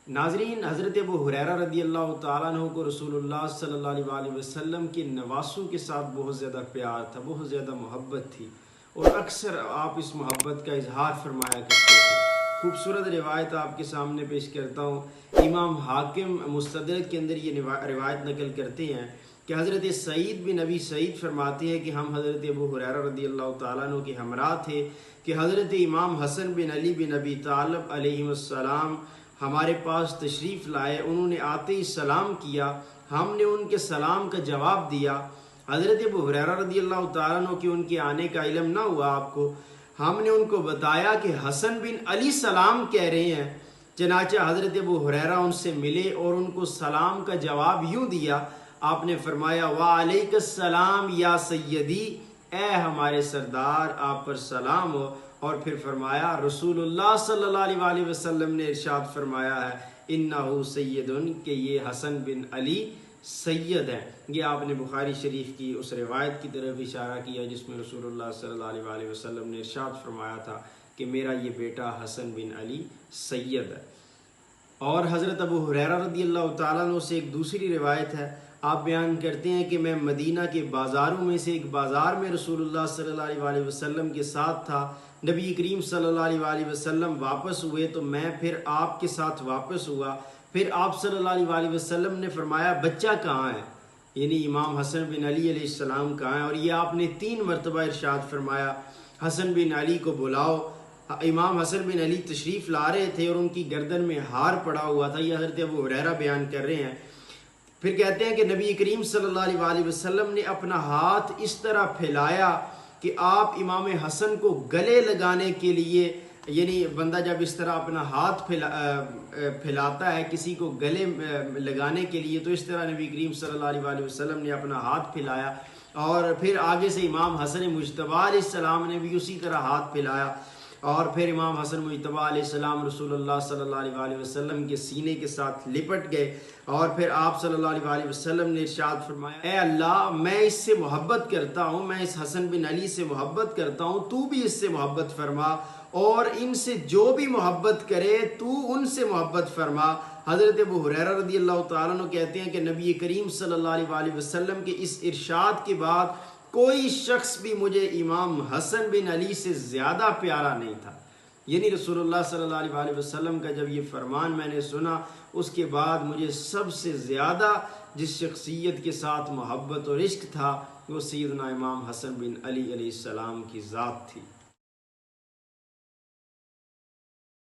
ناظرین، حضرت ابو ہریرہ رضی اللہ تعالیٰ عنہ کو رسول اللہ صلی اللہ علیہ وسلم کے نواسوں کے ساتھ بہت زیادہ پیار تھا، بہت زیادہ محبت تھی، اور اکثر آپ اس محبت کا اظہار فرمایا کرتے تھے۔ خوبصورت روایت آپ کے سامنے پیش کرتا ہوں۔ امام حاکم مستدرک کے اندر یہ روایت نقل کرتے ہیں کہ حضرت سعید بن ابی سعید فرماتے ہیں کہ ہم حضرت ابو ہریرہ رضی اللہ تعالیٰ عنہ کے ہمراہ تھے کہ حضرت امام حسن بن علی بن ابی طالب علیہ السلام ہمارے پاس تشریف لائے۔ انہوں نے آتے ہی سلام کیا، ہم نے ان کے سلام کا جواب دیا۔ حضرت ابو ہریرہ رضی اللہ تعالیٰ عنہ کہ ان کے آنے کا علم نہ ہوا آپ کو، ہم نے ان کو بتایا کہ حسن بن علی سلام کہہ رہے ہیں۔ چنانچہ حضرت ابو ہریرہ ان سے ملے اور ان کو سلام کا جواب یوں دیا، آپ نے فرمایا وعلیک السلام یا سیدی، اے ہمارے سردار آپ پر سلام ہو۔ اور پھر فرمایا رسول اللہ صلی اللہ علیہ وسلم نے ارشاد فرمایا ہے انہو سیدن، کہ یہ حسن بن علی سید ہیں۔ یہ آپ نے بخاری شریف کی اس روایت کی طرف اشارہ کیا جس میں رسول اللہ صلی اللہ علیہ وسلم نے ارشاد فرمایا تھا کہ میرا یہ بیٹا حسن بن علی سید ہے۔ اور حضرت ابو ہریرہ رضی اللہ تعالیٰ عنہ سے ایک دوسری روایت ہے، آپ بیان کرتے ہیں کہ میں مدینہ کے بازاروں میں سے ایک بازار میں رسول اللہ صلی اللہ علیہ وسلم کے ساتھ تھا۔ نبی کریم صلی اللہ علیہ وسلم واپس ہوئے تو میں پھر آپ کے ساتھ واپس ہوا۔ پھر آپ صلی اللہ علیہ وسلم نے فرمایا بچہ کہاں ہے، یعنی امام حسن بن علی علیہ السلام کہاں ہے، اور یہ آپ نے 3 مرتبہ ارشاد فرمایا حسن بن علی کو بلاؤ۔ امام حسن بن علی تشریف لا رہے تھے اور ان کی گردن میں ہار پڑا ہوا تھا، یہ حضرت ابو ہریرہ بیان کر رہے ہیں۔ پھر کہتے ہیں کہ نبی کریم صلی اللہ علیہ وسلم نے اپنا ہاتھ اس طرح پھیلایا کہ آپ امام حسن کو گلے لگانے کے لیے، یعنی بندہ جب اس طرح اپنا ہاتھ پھیلاتا ہے کسی کو گلے لگانے کے لیے، تو اس طرح نبی کریم صلی اللہ علیہ وسلم نے اپنا ہاتھ پھیلایا، اور پھر آگے سے امام حسن مجتبیٰ علیہ السلام نے بھی اسی طرح ہاتھ پھیلایا، اور پھر امام حسن مجتبیٰ علیہ السلام رسول اللہ صلی اللہ علیہ وسلم کے سینے کے ساتھ لپٹ گئے، اور پھر آپ صلی اللہ علیہ وسلم نے ارشاد فرمایا اے اللہ میں اس سے محبت کرتا ہوں، میں اس حسن بن علی سے محبت کرتا ہوں، تو بھی اس سے محبت فرما، اور ان سے جو بھی محبت کرے تو ان سے محبت فرما۔ حضرت ابو ہریرہ رضی اللہ تعالیٰ عنہ کہتے ہیں کہ نبی کریم صلی اللہ علیہ وسلم کے اس ارشاد کے بعد کوئی شخص بھی مجھے امام حسن بن علی سے زیادہ پیارا نہیں تھا۔ یعنی رسول اللہ صلی اللہ علیہ وسلم کا جب یہ فرمان میں نے سنا، اس کے بعد مجھے سب سے زیادہ جس شخصیت کے ساتھ محبت اور عشق تھا وہ سیدنا امام حسن بن علی علیہ السلام کی ذات تھی۔